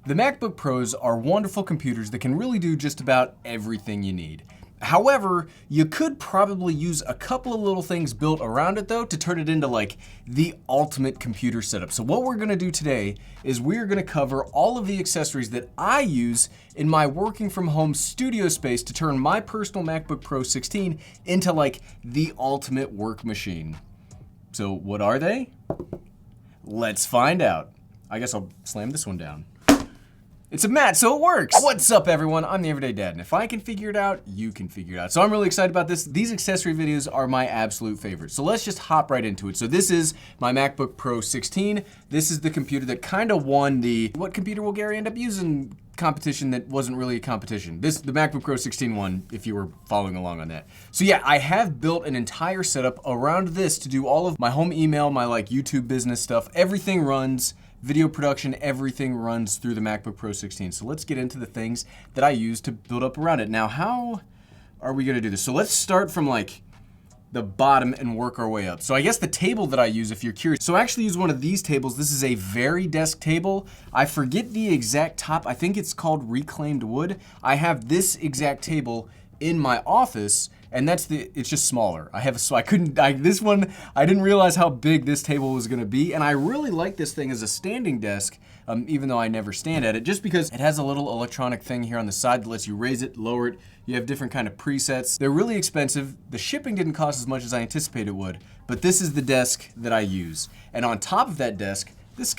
The MacBook Pros are wonderful computers that can really do just about everything you need. However, you could probably use a couple of little things built around it though to turn it into like the ultimate computer setup. So what we're gonna do today is we're gonna cover all of the accessories that I use in my working from home studio space to turn my personal MacBook Pro 16 into like the ultimate work machine. So what are they? Let's find out. I guess I'll slam this one down. It's a mat, so it works. What's up, everyone? I'm the Everyday Dad, and if I can figure it out, you can figure it out. So I'm really excited about this. These accessory videos are my absolute favorite. So let's just hop right into it. So this is my MacBook Pro 16. This is the computer that kind of won the "what computer will Gary end up using" competition that wasn't really a competition. The MacBook Pro 16 won, if you were following along on that. So yeah, I have built an entire setup around this to do all of my home email, my like YouTube business stuff. Everything runs. Video production, everything runs through the MacBook Pro 16. So let's get into the things that I use to build up around it. Now, how are we gonna do this? So let's start from like the bottom and work our way up. So I guess the table that I use, if you're curious, so I actually use one of these tables. This is a VariDesk table. I forget the exact top. I think it's called reclaimed wood. I have this exact table in my office, and it's just smaller. This one, I didn't realize how big this table was gonna be, and I really like this thing as a standing desk, even though I never stand at it, just because it has a little electronic thing here on the side that lets you raise it, lower it. You have different kind of presets. They're really expensive. The shipping didn't cost as much as I anticipated it would, but this is the desk that I use. And on top of that desk, this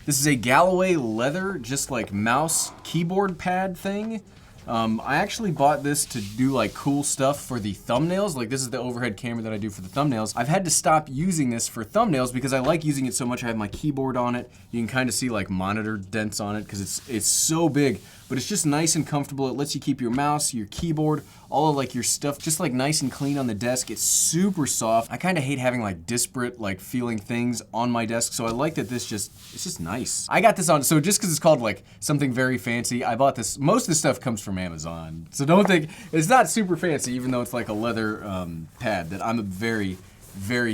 is a Gallaway leather, just like mouse keyboard pad thing. I actually bought this to do like cool stuff for the thumbnails. Like this is the overhead camera that I do for the thumbnails. I've had to stop using this for thumbnails because I like using it so much. I have my keyboard on it. You can kind of see like monitor dents on it because it's so big, but it's just nice and comfortable. It lets you keep your mouse, your keyboard, all of like your stuff just like nice and clean on the desk. It's super soft. I kind of hate having like disparate like feeling things on my desk, so I like that it's just nice. I got this on, so just because it's called like something very fancy, I bought this. Most of the stuff comes from Amazon, so don't think, it's not super fancy even though it's like a leather pad that I'm a very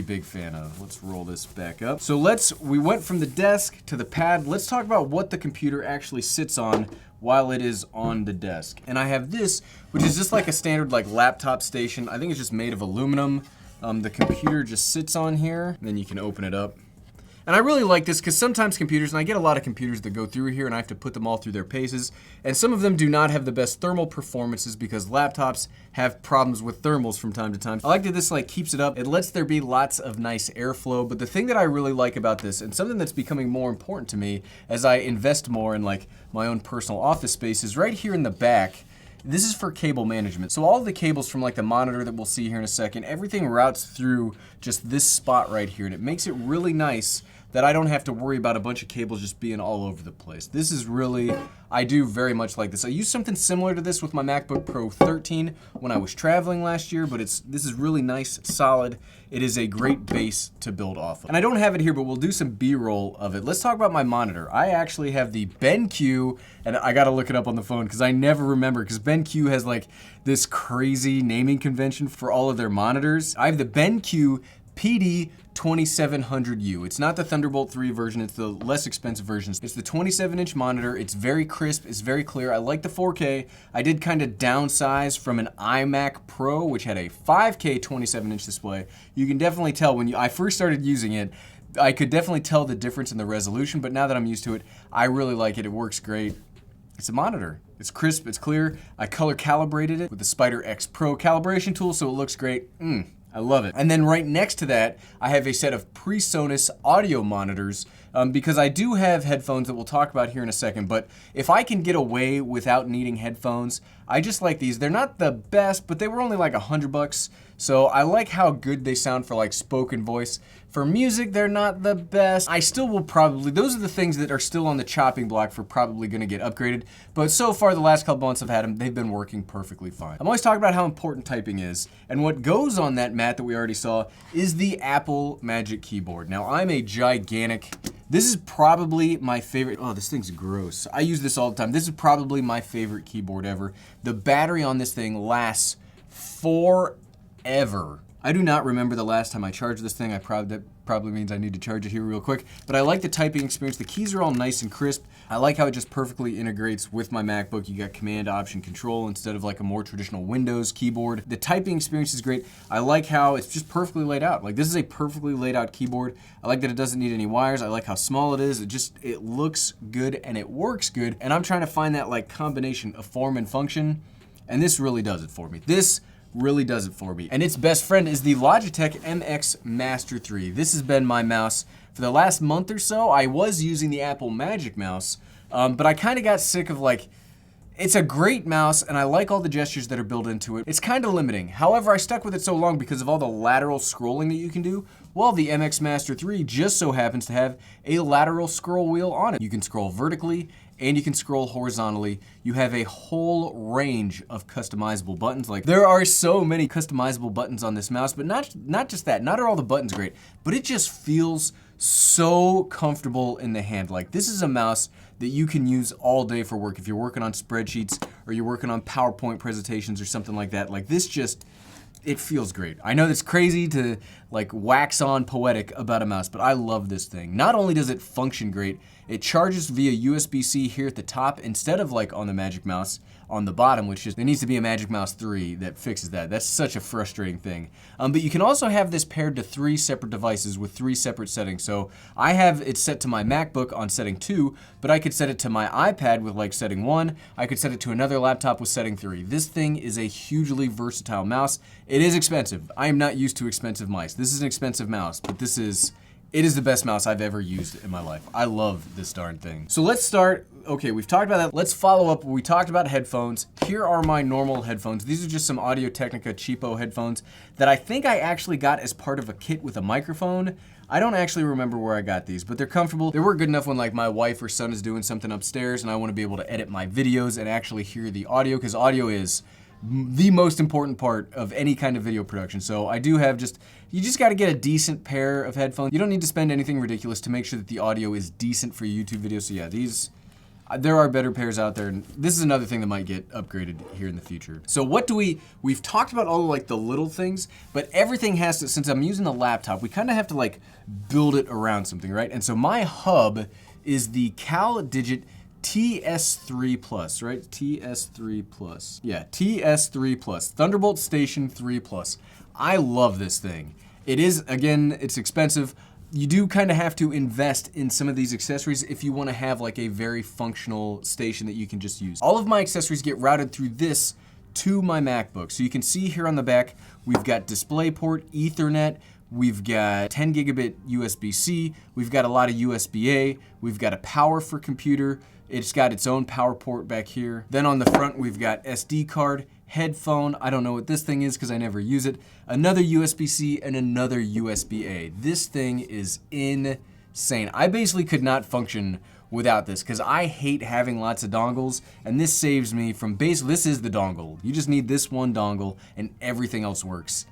big fan of. Let's roll this back up. So we went from the desk to the pad. Let's talk about what the computer actually sits on while it is on the desk. And I have this, which is just like a standard like laptop station. I think it's just made of aluminum. The computer just sits on here, and then you can open it up. And I really like this because sometimes computers, and I get a lot of computers that go through here and I have to put them all through their paces, and some of them do not have the best thermal performances because laptops have problems with thermals from time to time. I like that this like keeps it up. It lets there be lots of nice airflow, but the thing that I really like about this, and something that's becoming more important to me as I invest more in like my own personal office space, is right here in the back. This is for cable management. So all of the cables from like the monitor that we'll see here in a second, everything routes through just this spot right here, and it makes it really nice that I don't have to worry about a bunch of cables just being all over the place. This is really, I do very much like this. I used something similar to this with my MacBook Pro 13 when I was traveling last year, but this is really nice, solid. It is a great base to build off of. And I don't have it here, but we'll do some B-roll of it. Let's talk about my monitor. I actually have the BenQ, and I gotta look it up on the phone because I never remember, because BenQ has like this crazy naming convention for all of their monitors. I have the BenQ PD2700U. It's not the Thunderbolt 3 version, it's the less expensive version. It's the 27-inch monitor. It's very crisp, it's very clear. I like the 4K. I did kind of downsize from an iMac Pro, which had a 5K 27-inch display. You can definitely tell when I first started using it, I could definitely tell the difference in the resolution, but now that I'm used to it, I really like it. It works great. It's a monitor. It's crisp, it's clear. I color calibrated it with the Spider X Pro calibration tool, so it looks great. I love it. And then right next to that, I have a set of Presonus audio monitors because I do have headphones that we'll talk about here in a second, but if I can get away without needing headphones, I just like these. They're not the best, but they were only like $100, so I like how good they sound for like spoken voice. For music, they're not the best. I still will probably, those are the things that are still on the chopping block for probably gonna get upgraded, but so far the last couple months I've had them, they've been working perfectly fine. I'm always talking about how important typing is, and what goes on that mat that we already saw is the Apple Magic Keyboard. Now I'm a gigantic, this is probably my favorite, oh this thing's gross. I use this all the time. This is probably my favorite keyboard ever. The battery on this thing lasts forever. I do not remember the last time I charged this thing. That probably means I need to charge it here real quick. But I like the typing experience. The keys are all nice and crisp. I like how it just perfectly integrates with my MacBook. You got Command, Option, Control instead of like a more traditional Windows keyboard. The typing experience is great. I like how it's just perfectly laid out. Like, this is a perfectly laid out keyboard. I like that it doesn't need any wires. I like how small it is. It looks good and it works good. And I'm trying to find that like combination of form and function. And this really does it for me. This really does it for me. And its best friend is the Logitech MX Master 3. This has been my mouse for the last month or so. I was using the Apple Magic Mouse, but I kind of got sick of like, it's a great mouse and I like all the gestures that are built into it. It's kind of limiting. However, I stuck with it so long because of all the lateral scrolling that you can do. Well, the MX Master 3 just so happens to have a lateral scroll wheel on it. You can scroll vertically and you can scroll horizontally. You have a whole range of customizable buttons. Like, there are so many customizable buttons on this mouse, but not just that, not are all the buttons great, but it just feels so comfortable in the hand. Like, this is a mouse that you can use all day for work. If you're working on spreadsheets or you're working on PowerPoint presentations or something like that, like this just, it feels great. I know that's crazy to like wax on poetic about a mouse, but I love this thing. Not only does it function great, it charges via USB-C here at the top instead of like on the Magic Mouse on the bottom, which is, there needs to be a Magic Mouse 3 that fixes that. That's such a frustrating thing. But you can also have this paired to 3 separate devices with 3 separate settings. So I have it set to my MacBook on setting 2, but I could set it to my iPad with like setting 1. I could set it to another laptop with setting 3. This thing is a hugely versatile mouse. It is expensive. I am not used to expensive mice. This is an expensive mouse, but it is the best mouse I've ever used in my life. I love this darn thing. So let's start. Okay, we've talked about that. Let's follow up. We talked about headphones. Here are my normal headphones. These are just some Audio Technica cheapo headphones that I think I actually got as part of a kit with a microphone. I don't actually remember where I got these, but they're comfortable. They work good enough when like my wife or son is doing something upstairs and I want to be able to edit my videos and actually hear the audio, because audio is the most important part of any kind of video production. So I do have you just got to get a decent pair of headphones. You don't need to spend anything ridiculous to make sure that the audio is decent for YouTube videos. So yeah, there are better pairs out there, and this is another thing that might get upgraded here in the future. So what do we've talked about all like the little things, but everything has to, since I'm using the laptop, we kind of have to like build it around something, right? And so my hub is the CalDigit TS3 Plus, right? TS3 Plus. Yeah, TS3 Plus. Thunderbolt Station 3 Plus. I love this thing. It is, again, it's expensive. You do kind of have to invest in some of these accessories if you want to have like a very functional station that you can just use. All of my accessories get routed through this to my MacBook. So you can see here on the back, we've got DisplayPort, Ethernet, we've got 10 gigabit USB-C, we've got a lot of USB-A, we've got a power for computer, it's got its own power port back here. Then on the front, we've got SD card, headphone, I don't know what this thing is because I never use it, another USB-C and another USB-A. This thing is insane. I basically could not function without this because I hate having lots of dongles, and this saves me from this is the dongle. You just need this one dongle and everything else works.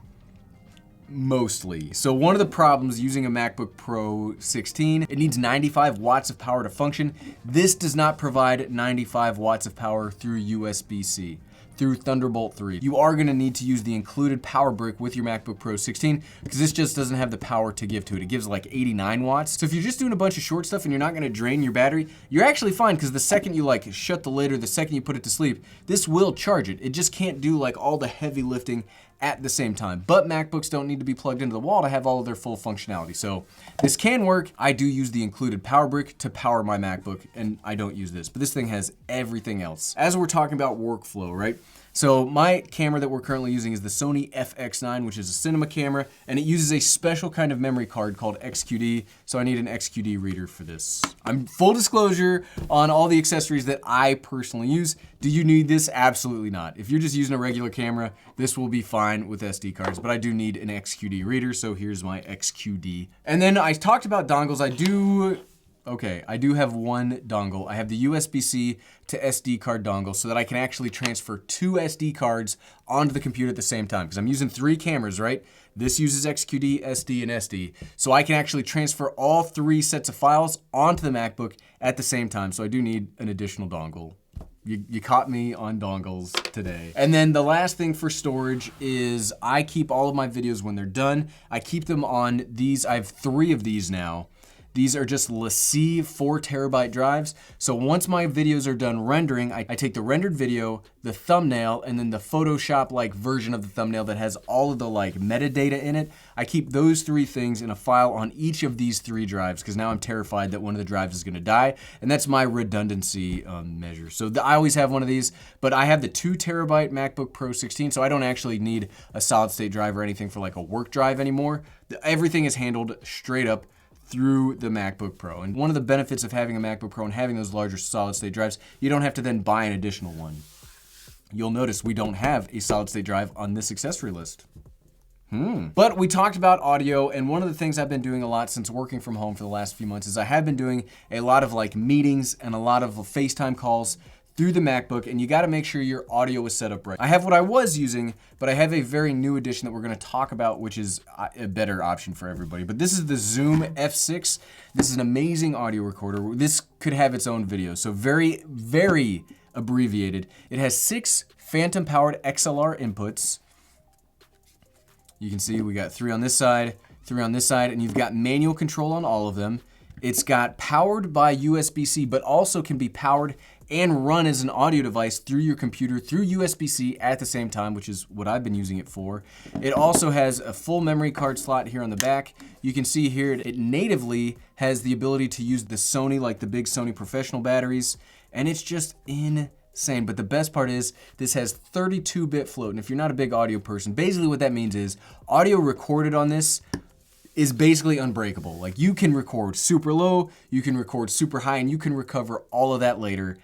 Mostly. So one of the problems using a MacBook Pro 16, it needs 95 watts of power to function. This does not provide 95 watts of power through USB-C, through Thunderbolt 3. You are gonna need to use the included power brick with your MacBook Pro 16 because this just doesn't have the power to give to it. It gives like 89 watts. So if you're just doing a bunch of short stuff and you're not gonna drain your battery, you're actually fine because the second you like shut the lid or the second you put it to sleep, this will charge it. It just can't do like all the heavy lifting at the same time. But MacBooks don't need to be plugged into the wall to have all of their full functionality. So this can work. I do use the included power brick to power my MacBook, and I don't use this, but this thing has everything else. As we're talking about workflow, right? So my camera that we're currently using is the Sony FX9, which is a cinema camera, and it uses a special kind of memory card called XQD, so I need an XQD reader for this. I'm full disclosure on all the accessories that I personally use. Do you need this? Absolutely not. If you're just using a regular camera, this will be fine with SD cards, but I do need an XQD reader, so here's my XQD. And then I talked about dongles. I do have one dongle. I have the USB-C to SD card dongle so that I can actually transfer 2 SD cards onto the computer at the same time, because I'm using 3 cameras, right? This uses XQD, SD, and SD. So I can actually transfer all 3 sets of files onto the MacBook at the same time. So I do need an additional dongle. You caught me on dongles today. And then the last thing for storage is I keep all of my videos when they're done. I keep them on these. I have 3 of these now. These are just LaCie 4 terabyte drives. So once my videos are done rendering, I take the rendered video, the thumbnail, and then the Photoshop-like version of the thumbnail that has all of the like metadata in it. I keep those 3 things in a file on each of these 3 drives because now I'm terrified that one of the drives is gonna die. And that's my redundancy measure. So I always have one of these, but I have the 2 terabyte MacBook Pro 16, so I don't actually need a solid state drive or anything for like a work drive anymore. Everything is handled straight up through the MacBook Pro. And one of the benefits of having a MacBook Pro and having those larger solid state drives, you don't have to then buy an additional one. You'll notice we don't have a solid state drive on this accessory list. But we talked about audio, and one of the things I've been doing a lot since working from home for the last few months is I have been doing a lot of like meetings and a lot of FaceTime calls through the MacBook, and you gotta make sure your audio is set up right. I have what I was using, but I have a very new edition that we're gonna talk about, which is a better option for everybody. But this is the Zoom F6. This is an amazing audio recorder. This could have its own video, so very, very abbreviated. It has 6 phantom-powered XLR inputs. You can see we got 3 on this side, 3 on this side, and you've got manual control on all of them. It's got powered by USB-C, but also can be powered and run as an audio device through your computer through USB-C at the same time, which is what I've been using it for. It also has a full memory card slot here on the back. You can see here it natively has the ability to use the Sony, like the big Sony professional batteries, and it's just insane. But the best part is this has 32-bit float, and if you're not a big audio person, basically what that means is audio recorded on this is basically unbreakable. Like you can record super low, you can record super high, and you can recover all of that later.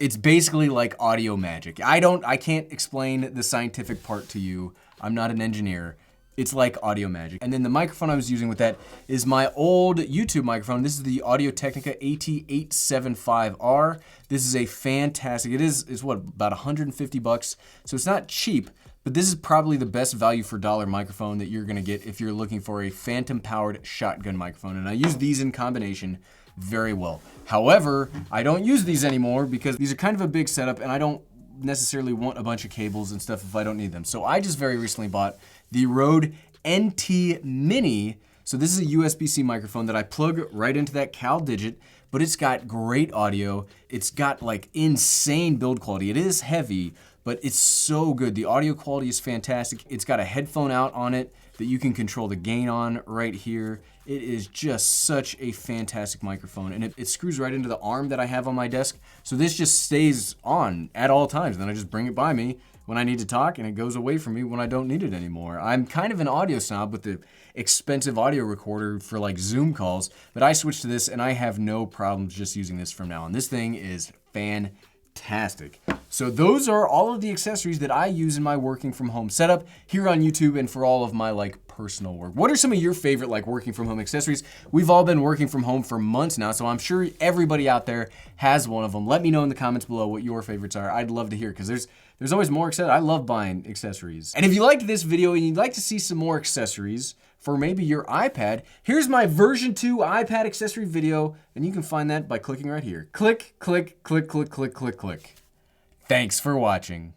It's basically like audio magic. I can't explain the scientific part to you. I'm not an engineer. It's like audio magic. And then the microphone I was using with that is my old YouTube microphone. This is the Audio Technica AT875R. This is a fantastic, it's what, about 150 bucks. So it's not cheap, but this is probably the best value for dollar microphone that you're gonna get if you're looking for a phantom powered shotgun microphone. And I use these in combination very well. However, I don't use these anymore because these are kind of a big setup and I don't necessarily want a bunch of cables and stuff if I don't need them. So I just very recently bought the Rode NT Mini. So this is a USB-C microphone that I plug right into that CalDigit, but it's got great audio. It's got like insane build quality. It is heavy, but it's so good. The audio quality is fantastic. It's got a headphone out on it that you can control the gain on right here. It is just such a fantastic microphone, and it screws right into the arm that I have on my desk. So this just stays on at all times. Then I just bring it by me when I need to talk, and it goes away from me when I don't need it anymore. I'm kind of an audio snob with the expensive audio recorder for like Zoom calls, but I switched to this and I have no problems just using this from now on. This thing is fantastic. So those are all of the accessories that I use in my working from home setup here on YouTube and for all of my like personal work. What are some of your favorite like working from home accessories? We've all been working from home for months now, so I'm sure everybody out there has one of them. Let me know in the comments below what your favorites are. I'd love to hear because there's always more accessories. I love buying accessories. And if you liked this video and you'd like to see some more accessories for maybe your iPad, here's my version 2 iPad accessory video, and you can find that by clicking right here. Click, click, click, click, click, click, click. Thanks for watching.